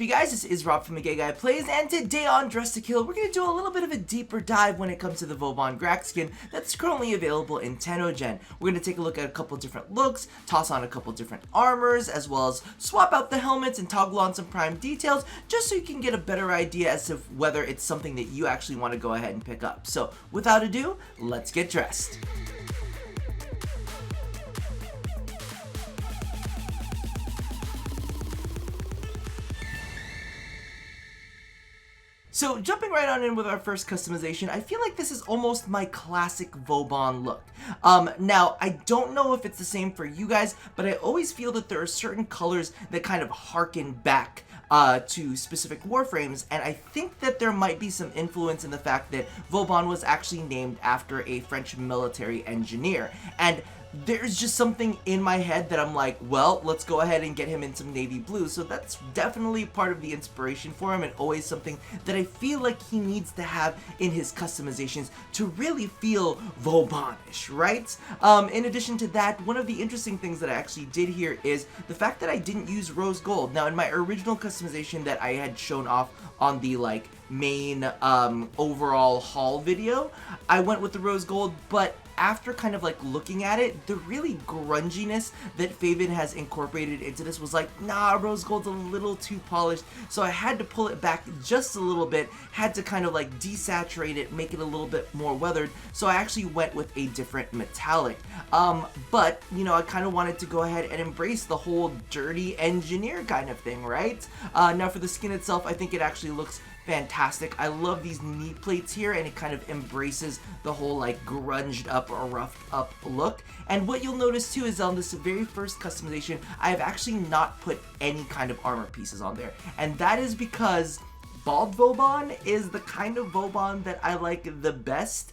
up, you guys? This is Rob from The Gay Guy Plays, and today on Dressed to Kill, we're going to do a little bit of a deeper dive when it comes to the Vauban Graxx Skin that's currently available in TennoGen. We're going to take a look at a couple different looks, toss on a couple different armors, as well as swap out the helmets and toggle on some prime details, just so you can get a better idea as to whether it's something that you actually want to go ahead and pick up. So, without ado, let's get dressed. So jumping right on in with our first customization, I feel like this is almost my classic Vauban look. Now, I don't know if it's the same for you guys, but I always feel that there are certain colors that kind of harken back to specific Warframes, and I think that there might be some influence in the fact that Vauban was actually named after a French military engineer, and there's just something in my head that I'm like, well, let's go ahead and get him in some navy blue. So that's definitely part of the inspiration for him, and always something that I feel like he needs to have in his customizations to really feel Vauban-ish, right? In addition to that, one of the interesting things that I actually did here is the fact that I didn't use rose gold. Now, in my original customization that I had shown off on the main overall haul video, I went with the rose gold, but after kind of looking at it, the really grunginess that Faven has incorporated into this was like, nah, rose gold's a little too polished, so I had to pull it back just a little bit, had to kind of desaturate it, make it a little bit more weathered, so I actually went with a different metallic. But, you know, I kind of wanted to go ahead and embrace the whole dirty engineer kind of thing, right? Now for the skin itself, I think it actually looks fantastic. I love these knee plates here, and it kind of embraces the whole grunged up or roughed up look. And what you'll notice too is on this very first customization, I have actually not put any kind of armor pieces on there, and that is because Bald Vauban is the kind of Vauban that I like the best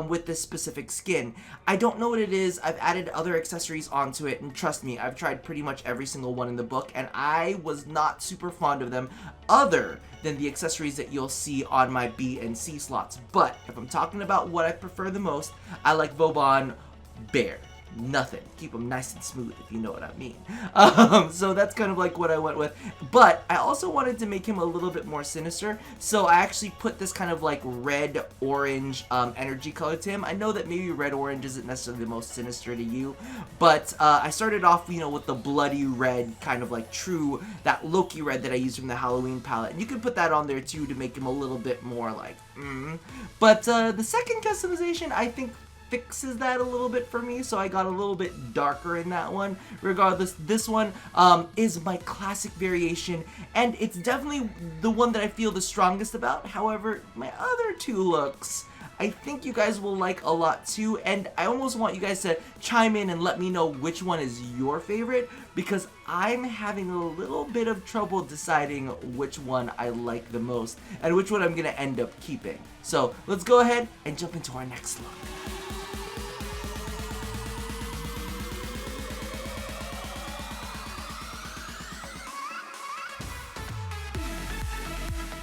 with this specific skin. I don't know what it is. I've added other accessories onto it, and trust me, I've tried pretty much every single one in the book, and I was not super fond of them, other than the accessories that you'll see on my B and C slots. But if I'm talking about what I prefer the most, I like Vauban bare. Nothing. Keep them nice and smooth, if you know what I mean. So that's kind of what I went with. But I also wanted to make him a little bit more sinister, so I actually put this kind of red-orange energy color to him. I know that maybe red-orange isn't necessarily the most sinister to you, but I started off, you know, with the bloody red, kind of true, that Loki red that I used from the Halloween palette. And you can put that on there too to make him a little bit more But the second customization, I think, fixes that a little bit for me, so I got a little bit darker in that one. Regardless, this one is my classic variation, and it's definitely the one that I feel the strongest about. However, my other two looks, I think you guys will like a lot too, and I almost want you guys to chime in and let me know which one is your favorite, because I'm having a little bit of trouble deciding which one I like the most and which one I'm going to end up keeping. So let's go ahead and jump into our next look.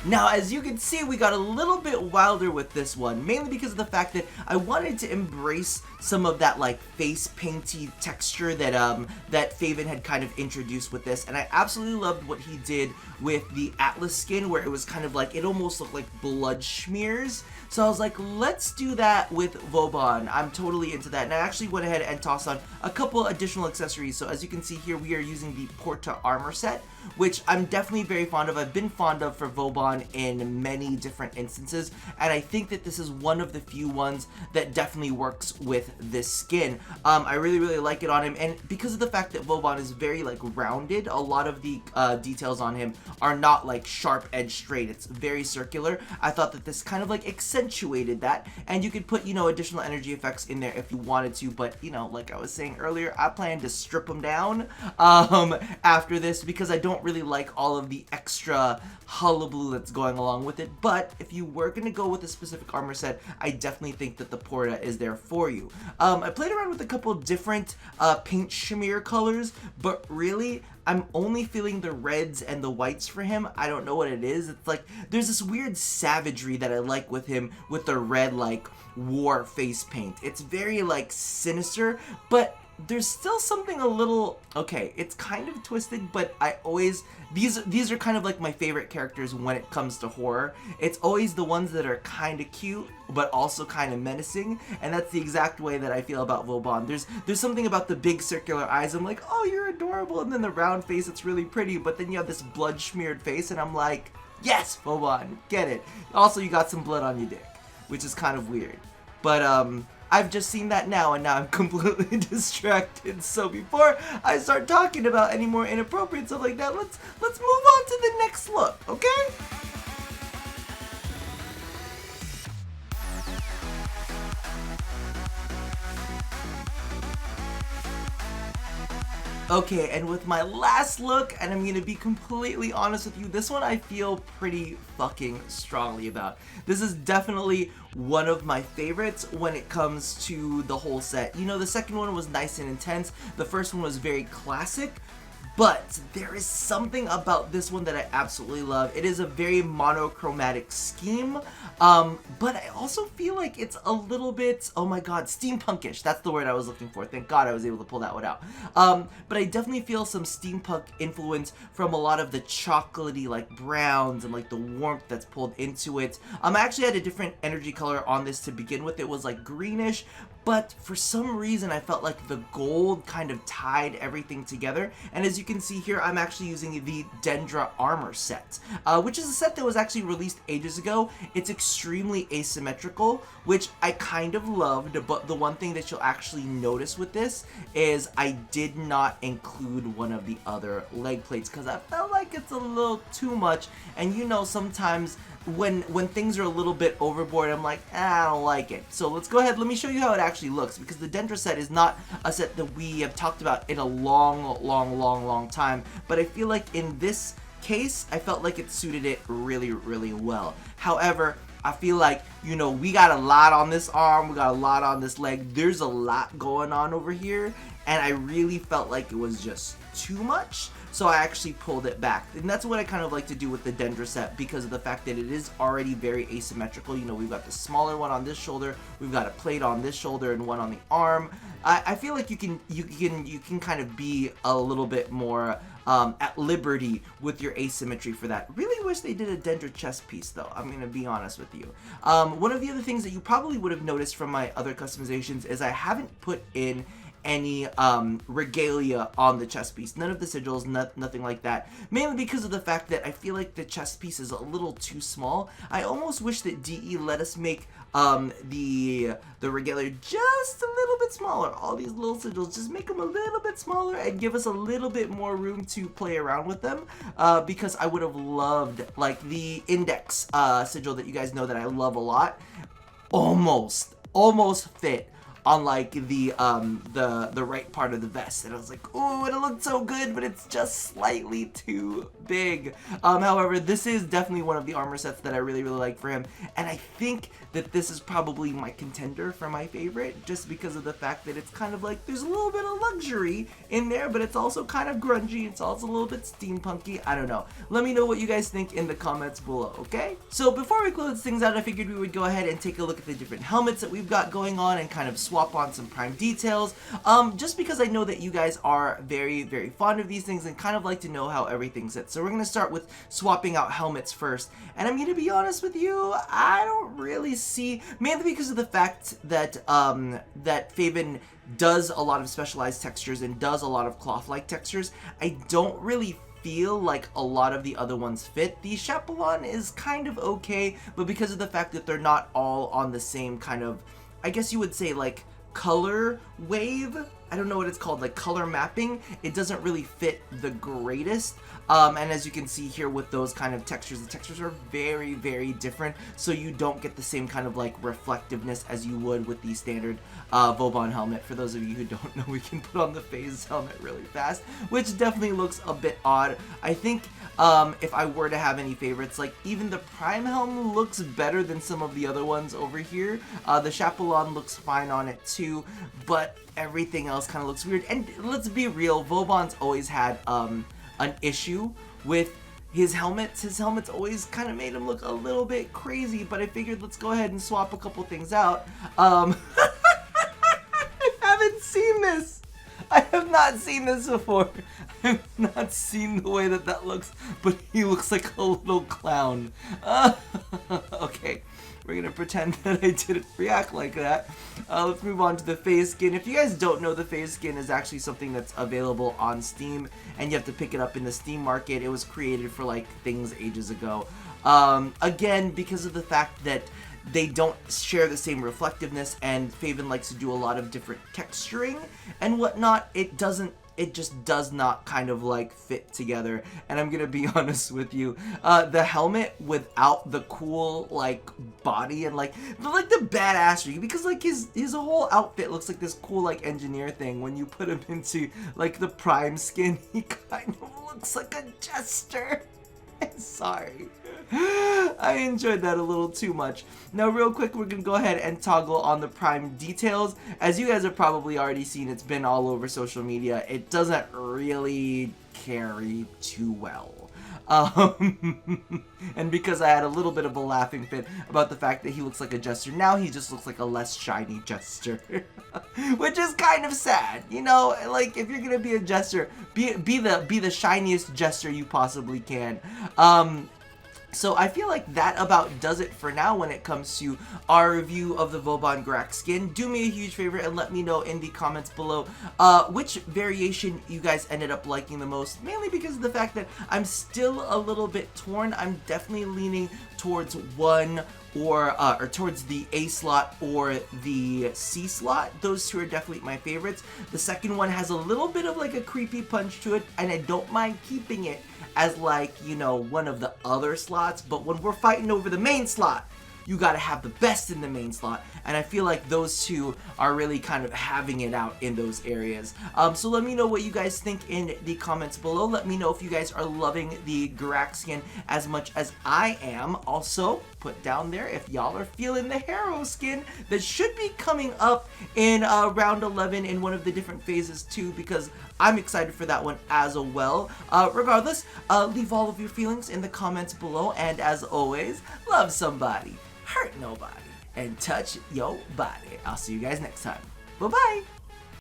Now, as you can see, we got a little bit wilder with this one, mainly because of the fact that I wanted to embrace some of that face painty texture that that Faven had kind of introduced with this, and I absolutely loved what he did with the Atlas skin, where it was kind of it almost looked like blood smears. So I was like, let's do that with Vauban. I'm totally into that, and I actually went ahead and tossed on a couple additional accessories. So as you can see here, we are using the Porta armor set, which I'm definitely very fond of. I've been fond of for Vauban in many different instances, and I think that this is one of the few ones that definitely works with this skin. I really like it on him, and because of the fact that Vauban is very rounded, a lot of the details on him are not sharp edge straight. It's very circular. I thought that this kind of accentuated that, and you could put, you know, additional energy effects in there if you wanted to, but, you know, like I was saying earlier, I plan to strip them down after this, because I don't really like all of the extra hullabaloo that's going along with it. But if you were going to go with a specific armor set, I definitely think that the Porta is there for you. I played around with a couple different paint smear colors, but really, I'm only feeling the reds and the whites for him. I don't know what it is. It's there's this weird savagery that I like with him with the red war face paint. It's very sinister, but there's still something a little, okay, it's kind of twisted, but I always, these are kind of like my favorite characters when it comes to horror. It's always the ones that are kind of cute, but also kind of menacing, and that's the exact way that I feel about Vauban. There's something about the big circular eyes, I'm like, oh, you're adorable, and then the round face, it's really pretty, but then you have this blood-smeared face, and I'm like, yes, Vauban, get it. Also, you got some blood on your dick, which is kind of weird. But, I've just seen that now, and now I'm completely distracted. So before I start talking about any more inappropriate stuff like that, let's move on to the next look, okay? Okay, and with my last look, and I'm gonna be completely honest with you, this one I feel pretty fucking strongly about. This is definitely one of my favorites when it comes to the whole set. You know, the second one was nice and intense, the first one was very classic, but there is something about this one that I absolutely love. It is a very monochromatic scheme, but I also feel like it's a little bit, oh my god, steampunkish. That's the word I was looking for. Thank god I was able to pull that one out. But I definitely feel some steampunk influence from a lot of the chocolatey like browns and like the warmth that's pulled into it. I actually had a different energy color on this to begin with. It was like greenish, but for some reason I felt like the gold kind of tied everything together. And as you can see here, I'm actually using the Dendera armor set, which is a set that was actually released ages ago. It's extremely asymmetrical, which I kind of loved, but the one thing that you'll actually notice with this is I did not include one of the other leg plates because I felt like it's a little too much, and you know, sometimes when things are a little bit overboard, I'm like, I don't like it. So let's go ahead, let me show you how it actually looks, because the Dendera set is not a set that we have talked about in a long time, but I feel like in this case, I felt like it suited it really well. However, I feel like, you know, we got a lot on this arm, we got a lot on this leg, there's a lot going on over here, and I really felt like it was just too much, so I actually pulled it back. And that's what I kind of like to do with the Dendera set, because of the fact that it is already very asymmetrical. You know, we've got the smaller one on this shoulder, we've got a plate on this shoulder and one on the arm. I feel like you can kind of be a little bit more at liberty with your asymmetry for that. Really wish they did a Dendera chest piece though, I'm gonna be honest with you. One of the other things that you probably would have noticed from my other customizations is I haven't put in any regalia on the chest piece. None of the sigils, nothing like that. Mainly because of the fact that I feel like the chest piece is a little too small. I almost wish that DE let us make the regalia just a little bit smaller. All these little sigils, just make them a little bit smaller and give us a little bit more room to play around with them, because I would have loved, like, the index sigil that you guys know that I love a lot, almost fit on like the right part of the vest, and I was like, oh, it looked so good, but it's just slightly too big. However, this is definitely one of the armor sets that I really like for him, and I think that this is probably my contender for my favorite, just because of the fact that it's kind of like there's a little bit of luxury in there, but it's also kind of grungy, it's also a little bit steampunky. I don't know. Let me know what you guys think in the comments below, okay? So before we close things out, I figured we would go ahead and take a look at the different helmets that we've got going on and kind of swap on some prime details, just because I know that you guys are very fond of these things and kind of like to know how everything sits. So we're going to start with swapping out helmets first, and I'm going to be honest with you, I don't really see, mainly because of the fact that that Vauban does a lot of specialized textures and does a lot of cloth-like textures, I don't really feel like a lot of the other ones fit. The Chaperon is kind of okay, but because of the fact that they're not all on the same kind of, I guess you would say, like, color wave, I don't know what it's called, like color mapping, it doesn't really fit the greatest. And as you can see here with those kind of textures, the textures are very different, so you don't get the same kind of like reflectiveness as you would with the standard Vauban helmet. For those of you who don't know, we can put on the phase helmet really fast, which definitely looks a bit odd. I think if I were to have any favorites, like even the Prime helm looks better than some of the other ones over here. The Chaperon looks fine on it too, but everything else kind of looks weird. And let's be real, Vauban's always had an issue with his helmets. His helmets always kind of made him look a little bit crazy, but I figured let's go ahead and swap a couple things out. I haven't seen this. I have not seen this before. I have not seen the way that looks, but he looks like a little clown. Okay, we're gonna pretend that I didn't react like that. Let's move on to the phase skin. If you guys don't know, the phase skin is actually something that's available on Steam, and you have to pick it up in the Steam market. It was created for like things ages ago. Again, because of the fact that they don't share the same reflectiveness, and Faven likes to do a lot of different texturing and whatnot, it just does not kind of like fit together. And I'm gonna be honest with you, the helmet without the cool like body and like the badassery, because like his whole outfit looks like this cool like engineer thing. When you put him into like the prime skin, he kind of looks like a jester. Sorry. I enjoyed that a little too much. Now real quick, we're gonna go ahead and toggle on the prime details. As you guys have probably already seen, it's been all over social media. It doesn't really carry too well. And because I had a little bit of a laughing fit about the fact that he looks like a jester, now he just looks like a less shiny jester. Which is kind of sad, you know, like if you're gonna be a jester, be the shiniest jester you possibly can. So I feel like that about does it for now when it comes to our review of the Vauban Graxx Skin. Do me a huge favor and let me know in the comments below which variation you guys ended up liking the most, mainly because of the fact that I'm still a little bit torn. I'm definitely leaning towards one or towards the A slot or the C slot. Those two are definitely my favorites. The second one has a little bit of like a creepy punch to it, and I don't mind keeping it as like, you know, one of the other slots. But when we're fighting over the main slot, you gotta have the best in the main slot, and I feel like those two are really kind of having it out in those areas. So let me know what you guys think in the comments below. Let me know if you guys are loving the Graxx skin as much as I am. Also, put down there if y'all are feeling the Hero skin that should be coming up in round 11 in one of the different phases too, because I'm excited for that one as well. Regardless, leave all of your feelings in the comments below, and as always, love somebody, hurt nobody, and touch your body. I'll see you guys next time. Bye-bye.